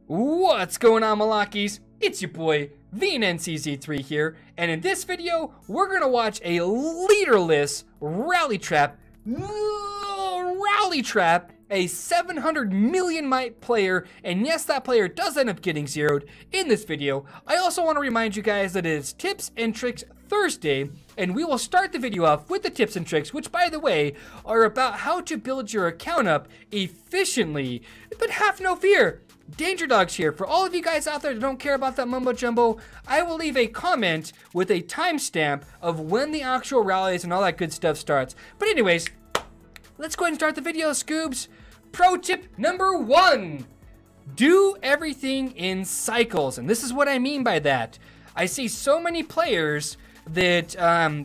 What's going on, Malakis? It's your boy, VNNCZ3 here, and in this video, we're gonna watch a leaderless rally trap, a 700 million might player, and yes, that player does end up getting zeroed in this video. I also want to remind you guys that it is Tips and Tricks Thursday, and we will start the video off with the tips and tricks, which, by the way, are about how to build your account up efficiently. But have no fear, Danger Dog's here. For all of you guys out there that don't care about that mumbo jumbo, I will leave a comment with a timestamp of when the actual rallies and all that good stuff starts. But anyways, let's go ahead and start the video, Scoobs. Pro tip number 1, do everything in cycles. And this is what I mean by that. I see so many players that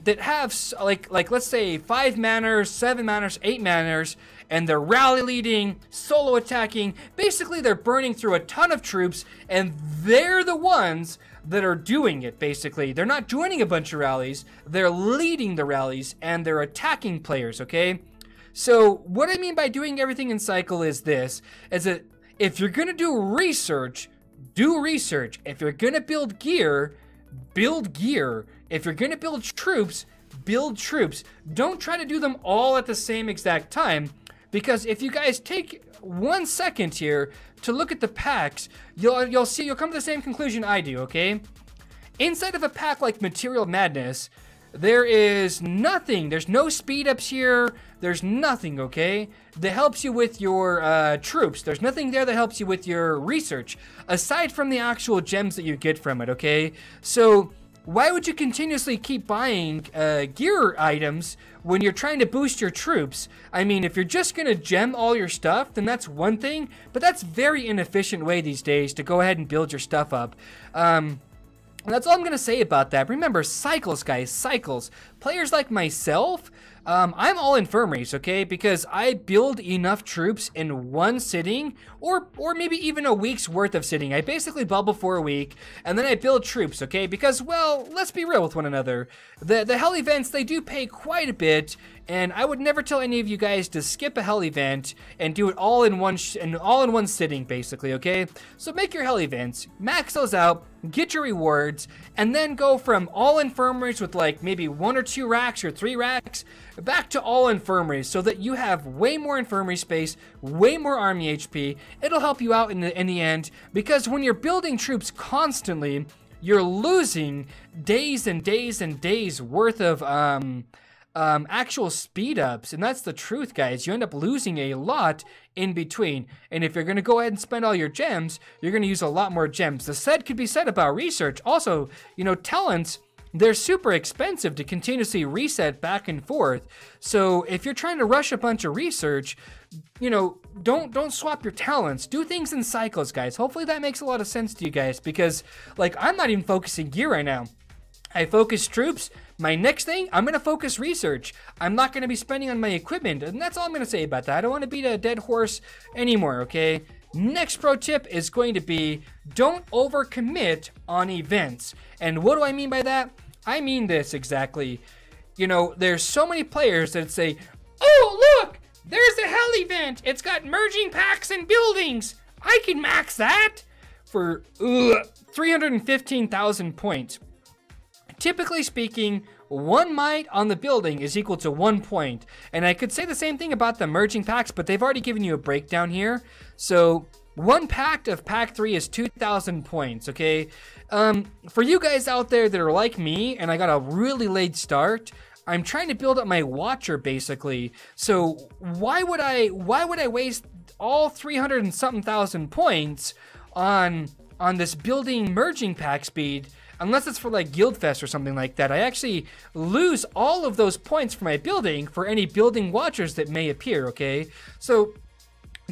that have like let's say 5 manners, 7 manners, 8 manners, and they're rally leading, solo attacking. Basically, they're burning through a ton of troops, and they're the ones that are doing it. Basically, they're not joining a bunch of rallies, they're leading the rallies, and they're attacking players, okay? So what I mean by doing everything in cycle is this, is that if you're gonna do research, do research. If you're gonna build gear, build gear. If you're gonna build troops, build troops. Don't try to do them all at the same exact time, because if you guys take 1 second here to look at the packs, you'll come to the same conclusion I do, okay? Inside of a pack like Material Madness, there is nothing, there's no speed ups here, there's nothing, okay, that helps you with your troops. There's nothing there that helps you with your research, aside from the actual gems that you get from it, okay? So why would you continuously keep buying gear items when you're trying to boost your troops? I mean, if you're just gonna gem all your stuff, then that's one thing, but that's a very inefficient way these days to go ahead and build your stuff up. That's all I'm gonna say about that. Remember, cycles, guys, cycles. Players like myself, I'm all infirmaries, okay? Because I build enough troops in one sitting, or maybe even a week's worth of sitting. I basically bubble for a week, and then I build troops, okay? Because, well, let's be real with one another. The hell events, they do pay quite a bit, and I would never tell any of you guys to skip a hell event and do it all in one sitting, basically, okay? So make your hell events, max those out, get your rewards, and then go from all infirmaries with like maybe 1 or 2 racks or 3 racks back to all infirmaries, so that you have way more infirmary space, way more army HP. It'll help you out in the end, because when you're building troops constantly, you're losing days and days and days worth of actual speed ups, and that's the truth, guys. You end up losing a lot in between, and if you're gonna go ahead and spend all your gems, you're gonna use a lot more gems. The said could be said about research. Also, you know, talents, they're super expensive to continuously reset back and forth. So if you're trying to rush a bunch of research, you know, don't swap your talents. Do things in cycles, guys. Hopefully that makes a lot of sense to you guys, because like I'm not even focusing gear right now. I focus troops. My next thing, I'm gonna focus research. I'm not gonna be spending on my equipment, and that's all I'm gonna say about that. I don't want to beat a dead horse anymore, okay? Next pro tip is going to be, don't overcommit on events. And what do I mean by that? I mean this exactly. You know, there's so many players that say, oh, look, there's a hell event. It's got merging packs and buildings. I can max that for 315,000 points. Typically speaking, 1 might on the building is equal to 1 point. And I could say the same thing about the merging packs, but they've already given you a breakdown here. So 1 pack of pack 3 is 2,000 points, okay? For you guys out there that are like me, and I got a really late start, I'm trying to build up my watcher basically. So why would I waste all 300 and something thousand points on this building merging pack speed? Unless it's for like Guildfest or something like that. I actually lose all of those points for my building for any building watchers that may appear, okay? So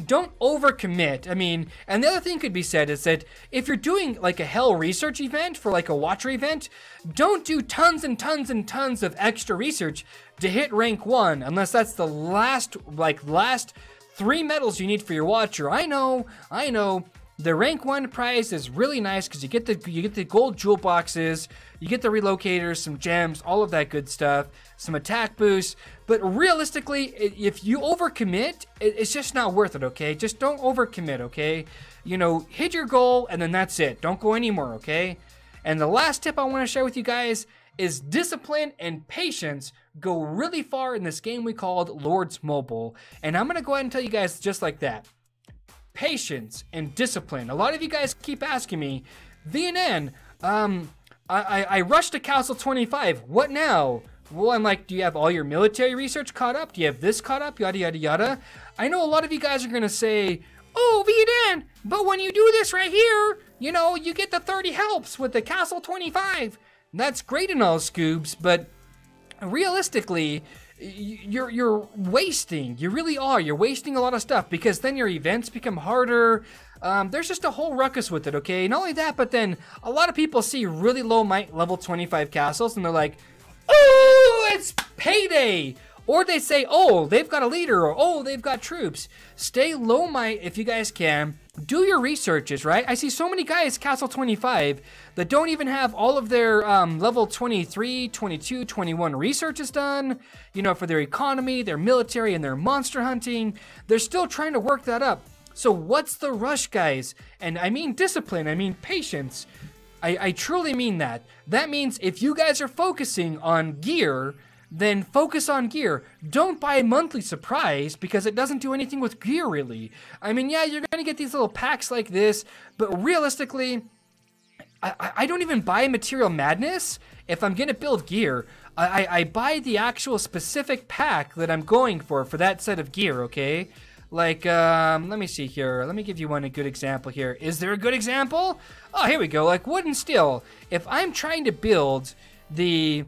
don't overcommit. I mean, and the other thing could be said is that if you're doing like a hell research event for like a watcher event, don't do tons and tons and tons of extra research to hit rank 1, unless that's the last 3 medals you need for your watcher. I know. The rank 1 prize is really nice because you get the gold jewel boxes, you get the relocators, some gems, all of that good stuff, some attack boosts. But realistically, if you overcommit, it's just not worth it, okay? Just don't overcommit, okay? you know, hit your goal and then that's it. Don't go anymore, okay? And the last tip I want to share with you guys is discipline and patience go really far in this game we called Lords Mobile. And I'm going to go ahead and tell you guys just like that. Patience and discipline. A lot of you guys keep asking me, VNN, I rushed to Castle 25. What now? Well, I'm like, do you have all your military research caught up? Do you have this caught up? Yada, yada, yada. I know a lot of you guys are going to say, oh, VNN, but when you do this right here, you know, you get the 30 helps with the Castle 25. That's great and all, Scoobs, but realistically, you're wasting. You really are. You're wasting a lot of stuff because then your events become harder. There's just a whole ruckus with it, okay? Not only that, but then a lot of people see really low might level 25 castles and they're like, oh, it's payday. Or they say, oh, they've got a leader, or oh, they've got troops. Stay low might if you guys can. Do your researches, right? I see so many guys, Castle 25, that don't even have all of their level 23, 22, 21 researches done, you know, for their economy, their military, and their monster hunting. They're still trying to work that up. So what's the rush, guys? And I mean discipline, I mean patience. I truly mean that. That means if you guys are focusing on gear, then focus on gear. Don't buy monthly surprise because it doesn't do anything with gear really. I mean, yeah, you're gonna get these little packs like this, but realistically, I don't even buy Material Madness if I'm gonna build gear. I buy the actual specific pack that I'm going for that set of gear, okay? Like, let me see here. Let me give you a good example here. Is there a good example? Oh, here we go. Like wood and steel. If I'm trying to build the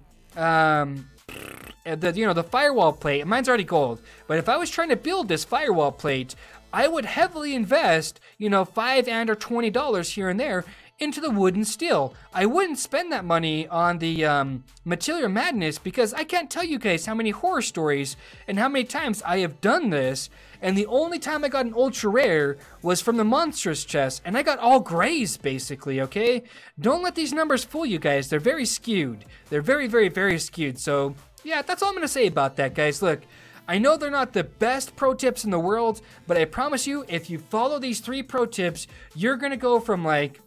firewall plate, mine's already gold, but if I was trying to build this firewall plate, I would heavily invest, you know, $5 and or $20 here and there into the wood and steel. I wouldn't spend that money on the Material Madness because I can't tell you guys how many horror stories and how many times I have done this, and the only time I got an ultra rare was from the monstrous chest, and I got all grays basically, okay? Don't let these numbers fool you guys. They're very skewed. They're very, very, very skewed. So yeah, that's all I'm gonna say about that, guys. Look, I know they're not the best pro tips in the world, but I promise you, if you follow these 3 pro tips, you're gonna go from like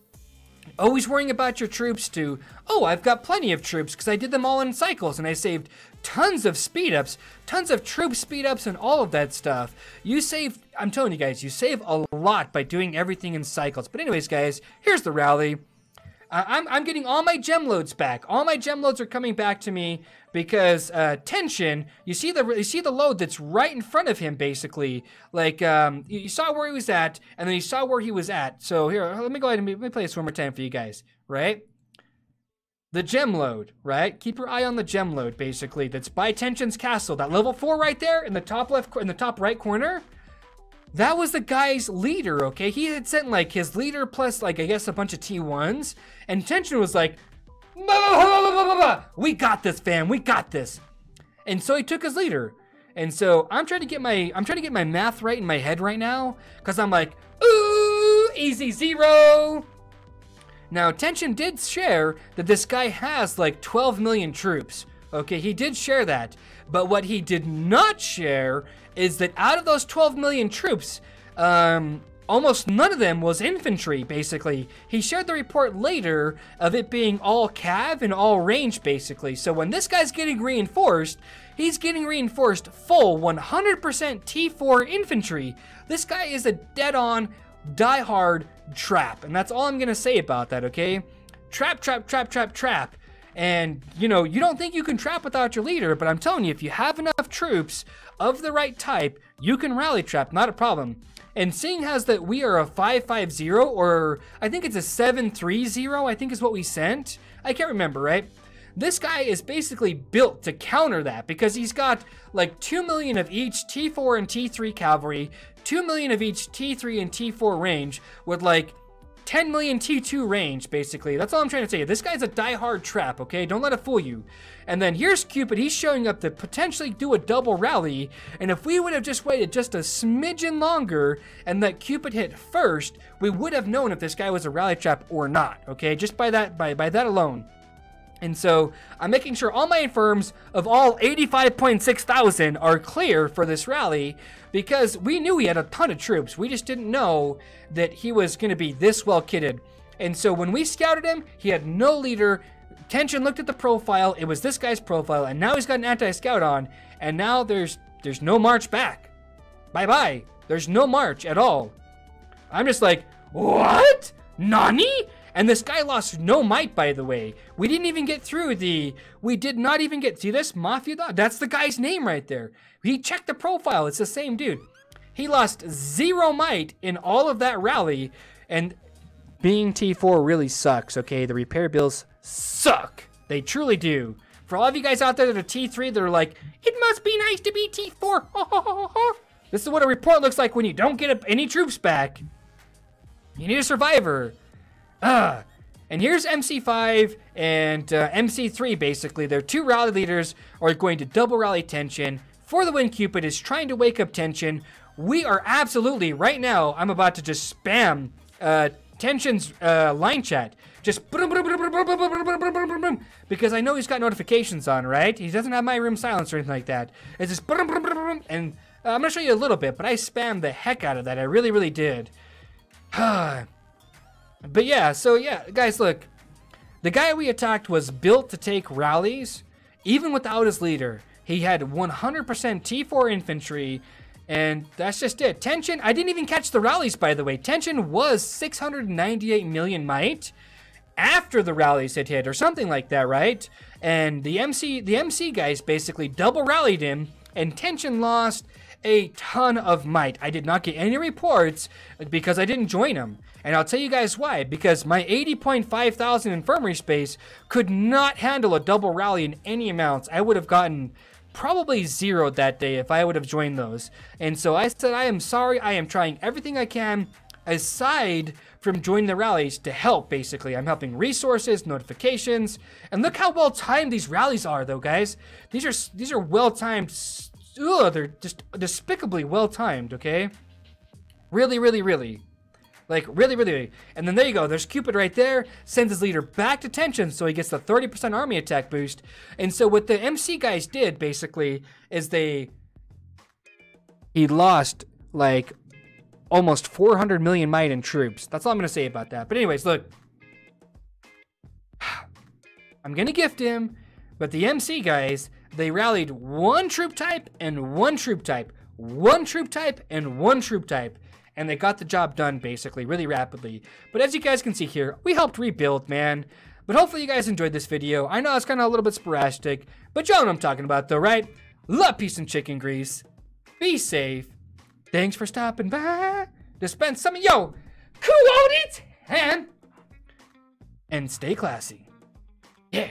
always worrying about your troops to, oh, I've got plenty of troops because I did them all in cycles and I saved tons of speed ups, tons of troop speed ups and all of that stuff. You save, I'm telling you guys, you save a lot by doing everything in cycles. But anyways, guys, here's the rally. I'm getting all my gem loads back. All my gem loads are coming back to me because tension. You see the load that's right in front of him, basically. Like you saw where he was at, and then you saw where he was at. So here, let me go ahead and let me play this one more time for you guys. Right, the gem load. Right, keep your eye on the gem load. Basically, that's by Tension's castle. That level 4 right there in the top left, in the top right corner. That was the guy's leader, okay? He had sent like his leader plus like I guess a bunch of T1s, and Tension was like, bah, bah, bah, bah, bah. We got this, fam, we got this. And so he took his leader. And so I'm trying to get my math right in my head right now, because I'm like, ooh, easy 0. Now Tension did share that this guy has like 12 million troops. Okay, he did share that. But what he did not share is that out of those 12 million troops, almost none of them was infantry, basically. He shared the report later of it being all cav and all range, basically. So when this guy's getting reinforced, he's getting reinforced full 100% T4 infantry. This guy is a dead-on, die-hard trap. And that's all I'm going to say about that, okay? Trap, trap, trap, trap, trap. And, you know, you don't think you can trap without your leader, but I'm telling you, if you have enough troops of the right type, you can rally trap, not a problem. And seeing as that we are a 550, or I think it's a 730, I think is what we sent. I can't remember, right? This guy is basically built to counter that because he's got like 2 million of each T4 and T3 cavalry, 2 million of each T3 and T4 range with like 10 million T2 range, basically. That's all I'm trying to say. This guy's a die-hard trap, okay? Don't let it fool you. And then here's Cupid. He's showing up to potentially do a double rally. And if we would have just waited just a smidgen longer and let Cupid hit first, we would have known if this guy was a rally trap or not, okay? Just by that alone. And so I'm making sure all my infirms of all 85.6 thousand are clear for this rally, because we knew he had a ton of troops. We just didn't know that he was going to be this well kitted. And so when we scouted him, he had no leader. Tension looked at the profile. It was this guy's profile, and now he's got an anti-scout on, and now there's no march back. Bye-bye. There's no march at all. I'm just like, what? Nani? And this guy lost no might, by the way. We didn't even get through we did not even get, see this? Mafia dog? That's the guy's name right there. He checked the profile, it's the same dude. He lost 0 might in all of that rally, and being T4 really sucks, okay? The repair bills suck. They truly do. For all of you guys out there that are T3, that are like, it must be nice to be T4. This is what a report looks like when you don't get any troops back. You need a survivor. And here's MC5 and MC3, basically. Their 2 rally leaders are going to double rally Tension. For the win, Cupid is trying to wake up Tension. We are absolutely, right now, I'm about to just spam Tension's line chat. Just because I know he's got notifications on, right? He doesn't have my room silence or anything like that. It's just and I'm gonna show you a little bit, but I spammed the heck out of that. I really, really did. But yeah, so yeah, guys, look. The guy we attacked was built to take rallies, even without his leader. He had 100% T4 infantry, and that's just it. Tension, I didn't even catch the rallies, by the way. Tension was 698 million might after the rallies had hit, or something like that, right? And the MC guys basically double rallied him, and Tension lost a ton of might. I did not get any reports because I didn't join him. And I'll tell you guys why. Because my 80.5 thousand infirmary space could not handle a double rally in any amounts. I would have gotten probably 0 that day if I would have joined those. And so I said, I am sorry. I am trying everything I can aside from joining the rallies to help, basically. I'm helping resources, notifications. And look how well timed these rallies are, though, guys. These are well timed. Ugh, they're just despicably well timed, okay? Really, really, really. Like, really, really, really. And then there you go. There's Cupid right there. Sends his leader back to Tension, so he gets the 30% army attack boost. And so what the MC guys did, basically, is he lost, like, almost 400 million might in troops. That's all I'm going to say about that. But anyways, look. I'm going to gift him, but the MC guys, they rallied 1 troop type and 1 troop type. 1 troop type and 1 troop type. And they got the job done, basically, really rapidly. But as you guys can see here, we helped rebuild, man. But hopefully you guys enjoyed this video. I know it's kind of a little bit sporadic, but y'all know what I'm talking about, though, right? Love, peace, and chicken grease. Be safe. Thanks for stopping by to spend some of yo quality time. And stay classy. Yeah.